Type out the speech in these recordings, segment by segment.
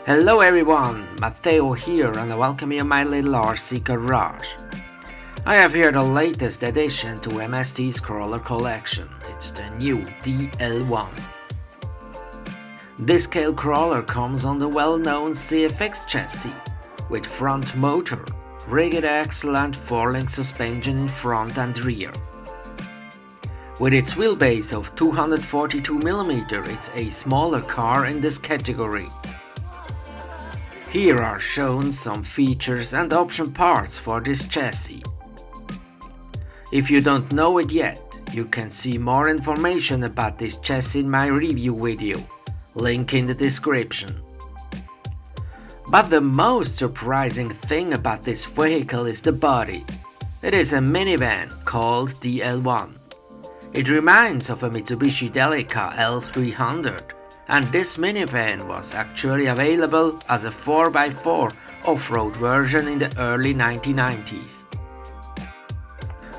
Hello everyone, Matteo here and I welcome you in my little RC garage. I have here the latest addition to MST's crawler collection. It's the new DL1. This scale crawler comes on the well-known CFX chassis with front motor, rigid axle and 4-link suspension in front and rear. With its wheelbase of 242mm, it's a smaller car in this category. Here are shown some features and option parts for this chassis. If you don't know it yet, you can see more information about this chassis in my review video, link in the description. But the most surprising thing about this vehicle is the body. It is a minivan called DL1. It reminds of a Mitsubishi Delica L300. And this minivan was actually available as a 4x4 off-road version in the early 1990s.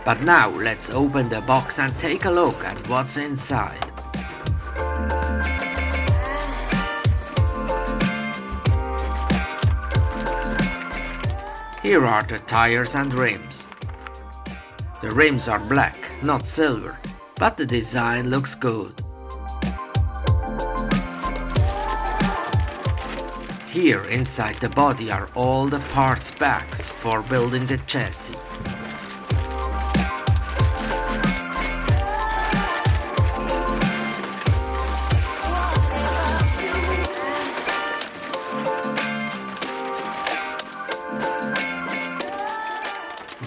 But now let's open the box and take a look at what's inside. Here are the tires and rims. The rims are black, not silver, but the design looks good. Here inside the body are all the parts packs for building the chassis.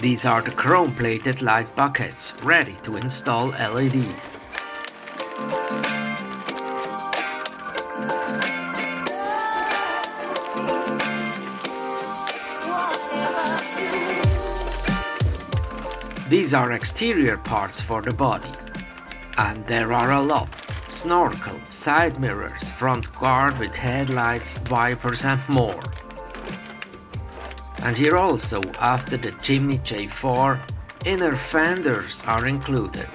These are the chrome-plated light buckets ready to install LEDs. These are exterior parts for the body, and there are a lot: snorkel, side mirrors, front guard with headlights, wipers and more. And here also, after the chimney J4, inner fenders are included.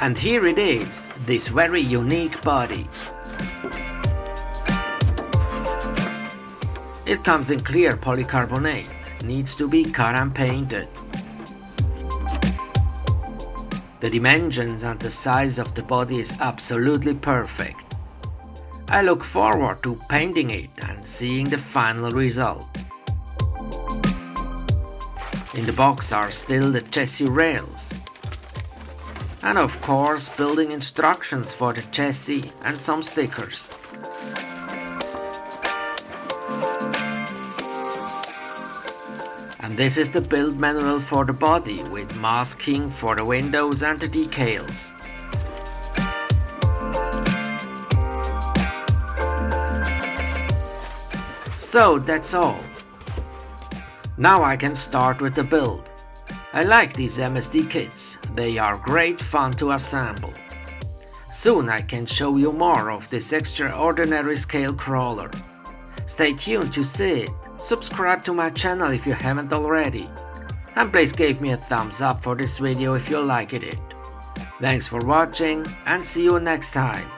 And here it is, this very unique body. It comes in clear polycarbonate. Needs to be cut and painted. The dimensions and the size of the body is absolutely perfect. I look forward to painting it and seeing the final result. In the box are still the chassis rails. And of course building instructions for the chassis and some stickers. And this is the build manual for the body with masking for the windows and the decals. So that's all. Now I can start with the build. I like these MST kits, they are great fun to assemble. Soon I can show you more of this extraordinary scale crawler. Stay tuned to see it. Subscribe to my channel if you haven't already. And please give me a thumbs up for this video if you liked it. Thanks for watching and see you next time.